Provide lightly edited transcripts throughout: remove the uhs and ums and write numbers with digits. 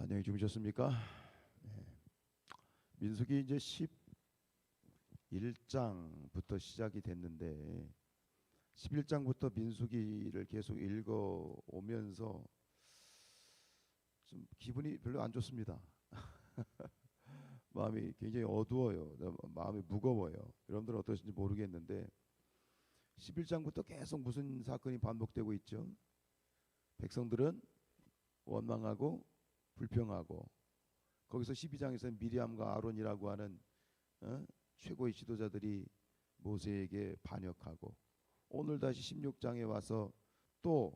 안녕히 주무셨습니까? 네. 민수기 이제 11장부터 시작이 됐는데 11장부터 민수기를 계속 읽어 오면서 좀 기분이 별로 안 좋습니다. 마음이 굉장히 어두워요. 마음이 무거워요. 여러분들은 어떠신지 모르겠는데 11장부터 계속 무슨 사건이 반복되고 있죠. 백성들은 원망하고 불평하고, 거기서 12장에서는 미리암과 아론이라고 하는 최고의 지도자들이 모세에게 반역하고, 오늘 다시 16장에 와서 또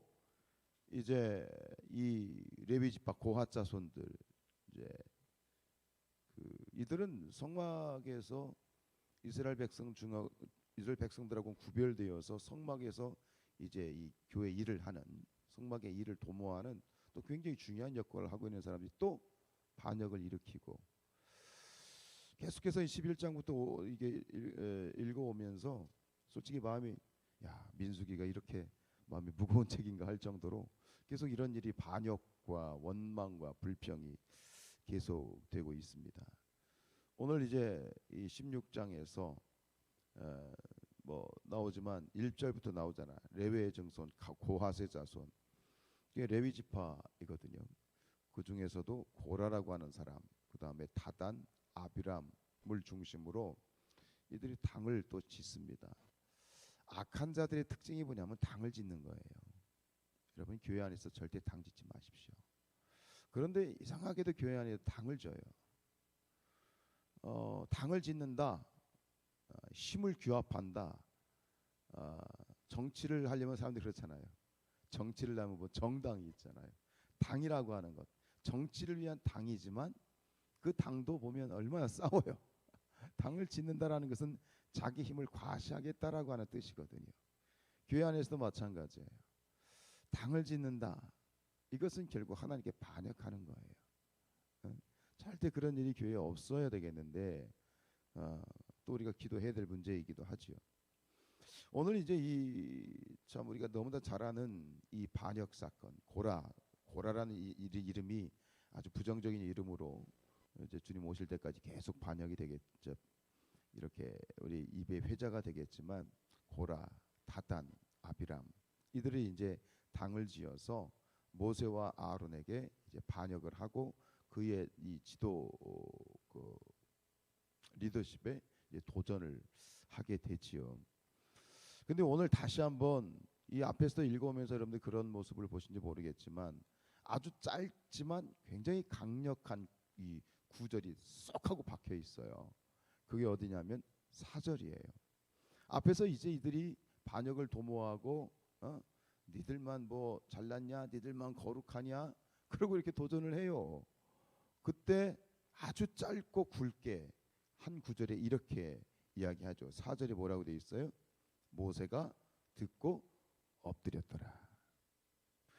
이제 이 레위 지파 고핫 자손들, 이제 이들은 성막에서 이스라엘 백성들하고 구별되어서 성막에서 이제 이 교회 일을 하는, 성막의 일을 도모하는 또 굉장히 중요한 역할을 하고 있는 사람들이 또 반역을 일으키고, 계속해서 11장부터 이게 읽어오면서 솔직히 마음이, 야, 민수기가 이렇게 마음이 무거운 책인가 할 정도로 계속 이런 일이, 반역과 원망과 불평이 계속되고 있습니다. 오늘 이제 이 16장에서 뭐 나오지만 1절부터 나오잖아. 레위의 증손 고핫의 자손, 이게 레위 지파이거든요. 그 중에서도 고라라고 하는 사람, 그 다음에 다단, 아비람을 중심으로 이들이 당을 또 짓습니다. 악한 자들의 특징이 뭐냐면 당을 짓는 거예요. 여러분, 교회 안에서 절대 당 짓지 마십시오. 그런데 이상하게도 교회 안에 당을 져요. 당을 짓는다, 힘을 규합한다. 정치를 하려면 사람들이 그렇잖아요. 정치를 하면 뭐 정당이 있잖아요. 당이라고 하는 것, 정치를 위한 당이지만 그 당도 보면 얼마나 싸워요. 당을 짓는다라는 것은 자기 힘을 과시하겠다라고 하는 뜻이거든요. 교회 안에서도 마찬가지예요. 당을 짓는다, 이것은 결국 하나님께 반역하는 거예요. 절대 그런 일이 교회에 없어야 되겠는데 또 우리가 기도해야 될 문제이기도 하죠. 오늘 이제 참 우리가 너무나 잘 아는 이 반역 사건, 고라라는 이름이 아주 부정적인 이름으로 이제 주님 오실 때까지 계속 반역이 되겠죠. 이렇게 우리 입의 회자가 되겠지만, 고라, 다단, 아비람, 이들이 이제 당을 지어서 모세와 아론에게 이제 반역을 하고 그의 이 지도 리더십에 이제 도전을 하게 되지요. 근데 오늘 다시 한번 이 앞에서 읽어오면서 여러분들 그런 모습을 보신지 모르겠지만, 아주 짧지만 굉장히 강력한 이 구절이 쏙 하고 박혀 있어요. 그게 어디냐면 4절이에요. 앞에서 이제 이들이 반역을 도모하고 니들만 뭐 잘났냐, 니들만 거룩하냐, 그러고 이렇게 도전을 해요. 그때 아주 짧고 굵게 한 구절에 이렇게 이야기하죠. 4절에 뭐라고 되어 있어요? 모세가 듣고 엎드렸더라.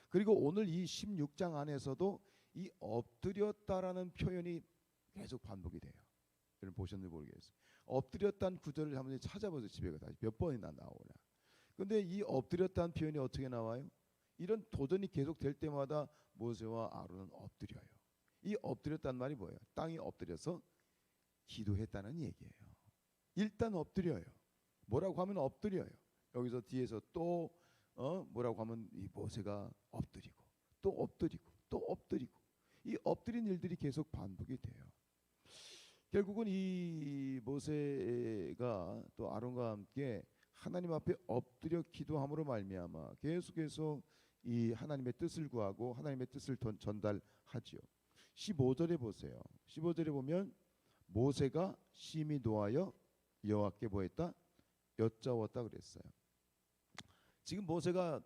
그리고 오늘 이 16장 안에서도 이 엎드렸다라는 표현이 계속 반복이 돼요. 여러분 보셨는지 모르겠어요. 엎드렸다는 구절을 한번 찾아보세요. 집에 가서 몇 번이나 나오나. 근데 이 엎드렸다는 표현이 어떻게 나와요? 이런 도전이 계속 될 때마다 모세와 아론은 엎드려요. 이 엎드렸다는 말이 뭐예요? 땅에 엎드려서 기도했다는 얘기예요. 일단 엎드려요. 뭐라고 하면 엎드려요. 여기서 뒤에서 또 뭐라고 하면 이 모세가 엎드리고 또 엎드리고 또 엎드리고, 이 엎드린 일들이 계속 반복이 돼요. 결국은 이 모세가 또 아론과 함께 하나님 앞에 엎드려 기도함으로 말미암아 계속해서 이 하나님의 뜻을 구하고 하나님의 뜻을 전달하지요. 15절에 보세요. 15절에 보면 모세가 심히 노하여 여호와께 뭐했다? 여짜웠다 그랬어요. 지금 모세가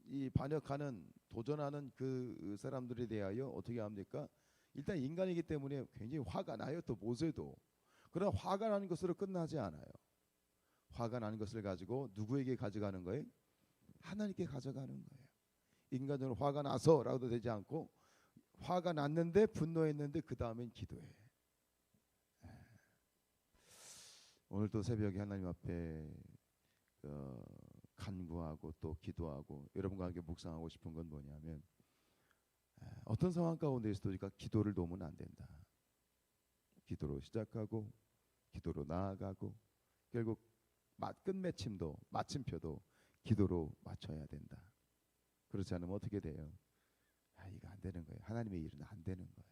이 반역하는, 도전하는 그 사람들에 대하여 어떻게 합니까? 일단 인간이기 때문에 굉장히 화가 나요. 또 모세도. 그러나 화가 나는 것으로 끝나지 않아요. 화가 나는 것을 가지고 누구에게 가져가는 거예요? 하나님께 가져가는 거예요. 인간으로 화가 나서라도 되지 않고, 화가 났는데, 분노했는데 그 다음엔 기도해. 오늘도 새벽에 하나님 앞에 간구하고 또 기도하고 여러분과 함께 묵상하고 싶은 건 뭐냐면, 어떤 상황 가운데서도 우리가 기도를 놓으면 안 된다. 기도로 시작하고 기도로 나아가고 결국 끝맺힘도 마침표도 기도로 맞춰야 된다. 그렇지 않으면 어떻게 돼요? 이거 안 되는 거예요. 하나님의 일은 안 되는 거예요.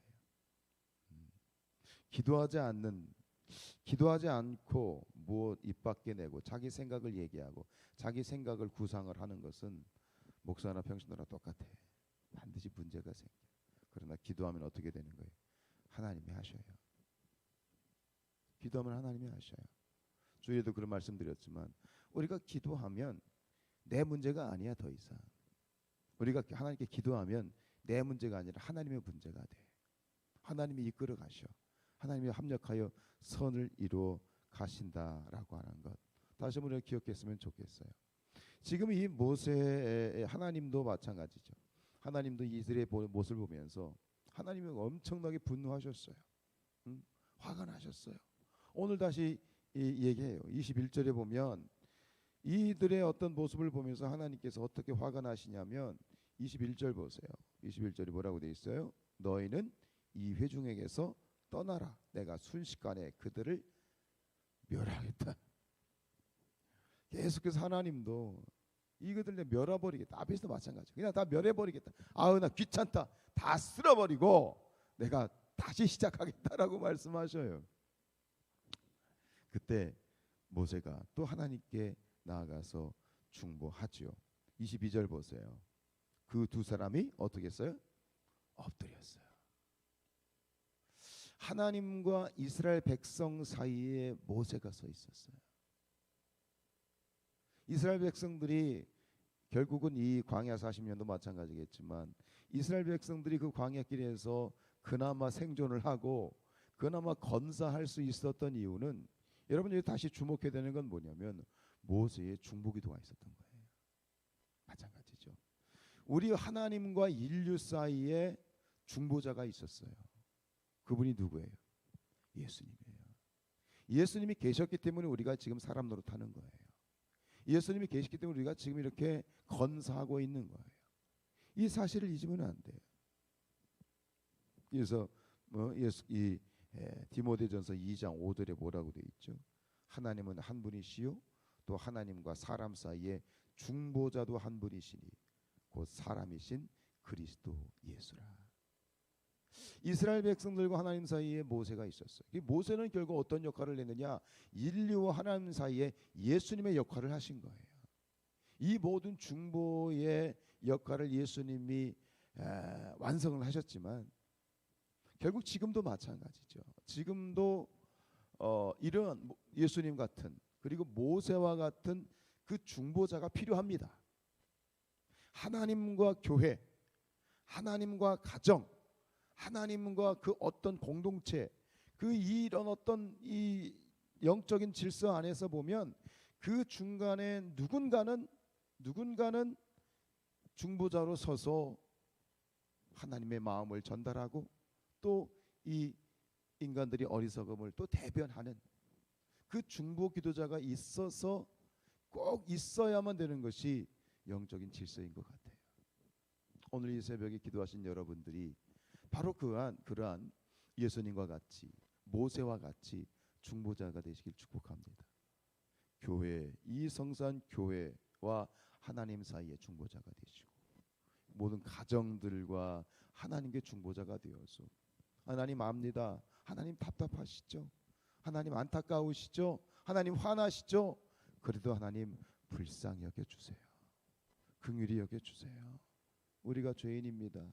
기도하지 않고 무엇 입 밖에 내고 자기 생각을 얘기하고 자기 생각을 구상을 하는 것은 목사나 평신도나 똑같아. 반드시 문제가 생겨. 그러나 기도하면 어떻게 되는 거예요? 하나님이 하셔요. 기도하면 하나님이 하셔요. 주일에도 그런 말씀드렸지만 우리가 기도하면 내 문제가 아니야. 더 이상 우리가 하나님께 기도하면 내 문제가 아니라 하나님의 문제가 돼. 하나님이 이끌어 가셔. 하나님이 합력하여 선을 이루어 가신다라고 하는 것 다시 한번 기억했으면 좋겠어요. 지금 이 모세의 하나님도 마찬가지죠. 하나님도 이스라엘의 모습을 보면서 하나님이 엄청나게 분노하셨어요. 화가 나셨어요. 오늘 다시 얘기해요. 21절에 보면 이들의 어떤 모습을 보면서 하나님께서 어떻게 화가 나시냐면 21절 보세요. 21절이 뭐라고 돼 있어요? 너희는 이 회중에게서 떠나라. 내가 순식간에 그들을 멸하겠다. 계속해서 하나님도 이것들 내 멸해버리겠다. 아베스도 마찬가지. 그냥 다 멸해버리겠다. 나 귀찮다. 다 쓸어버리고 내가 다시 시작하겠다라고 말씀하셔요. 그때 모세가 또 하나님께 나아가서 중보하지요. 22절 보세요. 그 두 사람이 어떻게 했어요? 엎드렸어요. 하나님과 이스라엘 백성 사이에 모세가 서 있었어요. 이스라엘 백성들이 결국은 이 광야 40년도 마찬가지겠지만 이스라엘 백성들이 그 광야길에서 그나마 생존을 하고 그나마 건사할 수 있었던 이유는 여러분들이 다시 주목해야 되는 건 뭐냐면 모세의 중보기도가 있었던 거예요. 마찬가지죠. 우리 하나님과 인류 사이에 중보자가 있었어요. 그분이 누구예요? 예수님이에요. 예수님이 계셨기 때문에 우리가 지금 사람 노릇하는 거예요. 예수님이 계시기 때문에 우리가 지금 이렇게 건사하고 있는 거예요. 이 사실을 잊으면 안 돼요. 그래서 디모데전서 2장 5절에 뭐라고 되어 있죠? 하나님은 한 분이시요 또 하나님과 사람 사이에 중보자도 한 분이시니 곧 사람이신 그리스도 예수라. 이스라엘 백성들과 하나님 사이에 모세가 있었어요. 이 모세는 결국 어떤 역할을 했느냐? 인류와 하나님 사이에 예수님의 역할을 하신 거예요. 이 모든 중보의 역할을 예수님이 완성을 하셨지만 결국 지금도 마찬가지죠. 지금도 이런 예수님 같은 그리고 모세와 같은 그 중보자가 필요합니다. 하나님과 교회, 하나님과 가정, 하나님과 그 어떤 공동체, 그 이런 어떤 이 영적인 질서 안에서 보면 그 중간에 누군가는 중보자로 서서 하나님의 마음을 전달하고 또 이 인간들이 어리석음을 또 대변하는 그 중보 기도자가 있어서 꼭 있어야만 되는 것이 영적인 질서인 것 같아요. 오늘 이 새벽에 기도하신 여러분들이 바로 그러한 예수님과 같이 모세와 같이 중보자가 되시길 축복합니다. 교회, 이 성산 교회와 하나님 사이의 중보자가 되시고 모든 가정들과 하나님께 중보자가 되어서 하나님 압니다. 하나님 답답하시죠? 하나님 안타까우시죠? 하나님 화나시죠? 그래도 하나님 불쌍히 여겨주세요. 긍휼히 여겨주세요. 우리가 죄인입니다.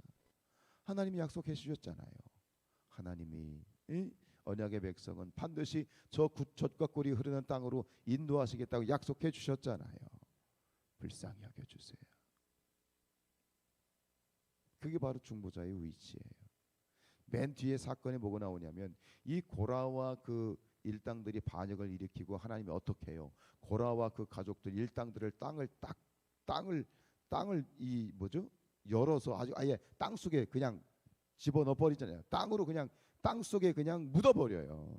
하나님이 약속해 주셨잖아요. 하나님이 언약의 백성은 반드시 저 젖과 꿀이 흐르는 땅으로 인도하시겠다고 약속해 주셨잖아요. 불쌍히 여겨주세요. 그게 바로 중보자의 위치예요. 맨 뒤에 사건이 뭐가 나오냐면 이 고라와 그 일당들이 반역을 일으키고 하나님이 어떻게 해요? 고라와 그 가족들 일당들을 땅을 이 뭐죠? 열어서 아예 땅 속에 그냥 집어넣어 버리잖아요. 땅으로 그냥 땅 속에 그냥 묻어 버려요.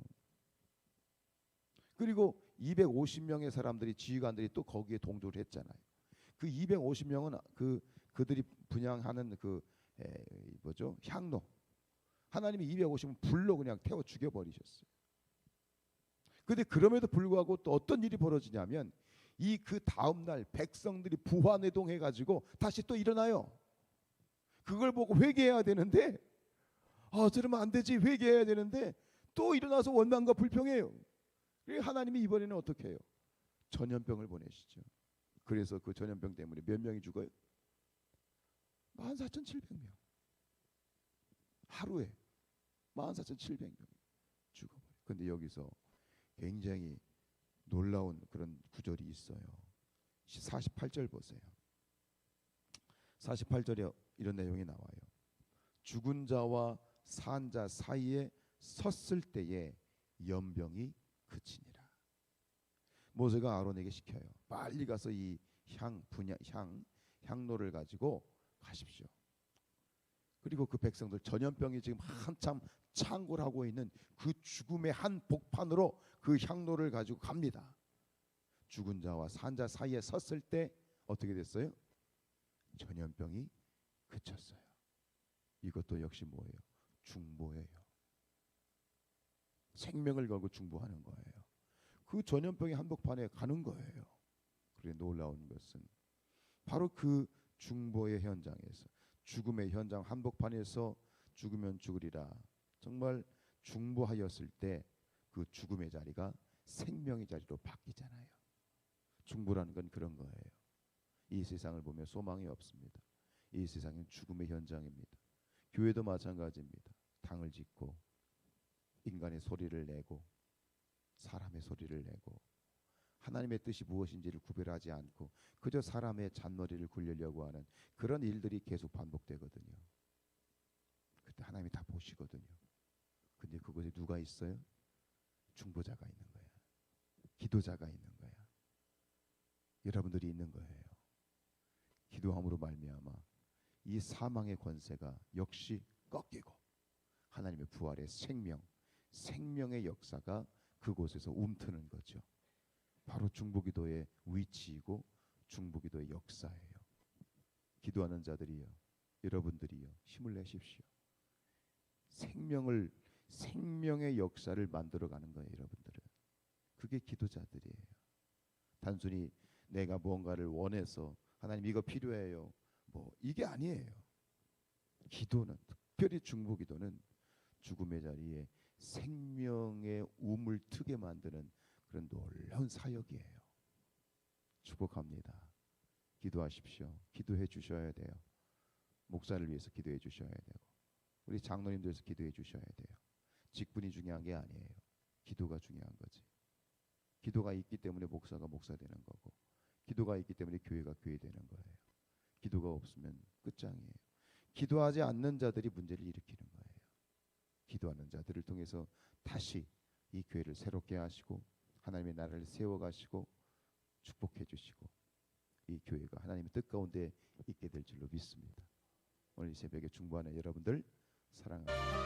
그리고 250명의 사람들이 지휘관들이 또 거기에 동조를 했잖아요. 그 250명은 그들이 분양하는 그 뭐죠? 향로. 하나님이 250은 불로 그냥 태워 죽여버리셨어요. 근데 그럼에도 불구하고 또 어떤 일이 벌어지냐면 이 그 다음 날 백성들이 부활회동해 가지고 다시 또 일어나요. 그걸 보고 회개해야 되는데 저러면 안 되지, 회개해야 되는데 또 일어나서 원망과 불평해요. 하나님이 이번에는 어떻게 해요? 전염병을 보내시죠. 그래서 그 전염병 때문에 몇 명이 죽어요? 14,700명. 하루에 14,700명 죽어버려요. 근데 여기서 굉장히 놀라운 그런 구절이 있어요. 48절 보세요. 48절에 이런 내용이 나와요. 죽은 자와 산 자 사이에 섰을 때에 연병이 그치니라. 모세가 아론에게 시켜요. 빨리 가서 이 향로를 가지고 가십시오. 그리고 그 백성들 전염병이 지금 한참 창궐하고 있는 그 죽음의 한복판으로 그 향로를 가지고 갑니다. 죽은 자와 산 자 사이에 섰을 때 어떻게 됐어요? 전염병이 그쳤어요. 이것도 역시 뭐예요? 중보예요. 생명을 걸고 중보하는 거예요. 그 전염병이 한복판에 가는 거예요. 그래 놀라운 것은 바로 그 중보의 현장에서, 죽음의 현장 한복판에서 죽으면 죽으리라 정말 중보하였을 때 그 죽음의 자리가 생명의 자리로 바뀌잖아요. 중보라는 건 그런 거예요. 이 세상을 보면 소망이 없습니다. 이 세상은 죽음의 현장입니다. 교회도 마찬가지입니다. 당을 짓고 인간의 소리를 내고 사람의 소리를 내고 하나님의 뜻이 무엇인지를 구별하지 않고 그저 사람의 잔머리를 굴리려고 하는 그런 일들이 계속 반복되거든요. 그때 하나님이 다 보시거든요. 근데 그곳에 누가 있어요? 중보자가 있는 거야. 기도자가 있는 거야. 여러분들이 있는 거예요. 기도함으로 말미암아 이 사망의 권세가 역시 꺾이고 하나님의 부활의 생명의 역사가 그곳에서 움트는 거죠. 바로 중보기도의 위치이고 중보기도의 역사예요. 기도하는 자들이요, 여러분들이요, 힘을 내십시오. 생명의 역사를 만들어가는 거예요. 여러분들은 그게 기도자들이에요. 단순히 내가 뭔가를 원해서 하나님 이거 필요해요, 뭐 이게 아니에요. 기도는, 특별히 중보기도는 죽음의 자리에 생명의 우물 트게 만드는 그런 놀라운 사역이에요. 축복합니다. 기도하십시오. 기도해 주셔야 돼요. 목사를 위해서 기도해 주셔야 되고 우리 장로님들 위해서 기도해 주셔야 돼요. 직분이 중요한 게 아니에요. 기도가 중요한 거지. 기도가 있기 때문에 목사가 목사 되는 거고 기도가 있기 때문에 교회가 교회 되는 거예요. 기도가 없으면 끝장이에요. 기도하지 않는 자들이 문제를 일으키는 거예요. 기도하는 자들을 통해서 다시 이 교회를 새롭게 하시고 하나님의 나라를 세워가시고 축복해 주시고 이 교회가 하나님의 뜻 가운데 있게 될 줄로 믿습니다. 오늘 이 새벽에 중보하는 여러분들 사랑합니다.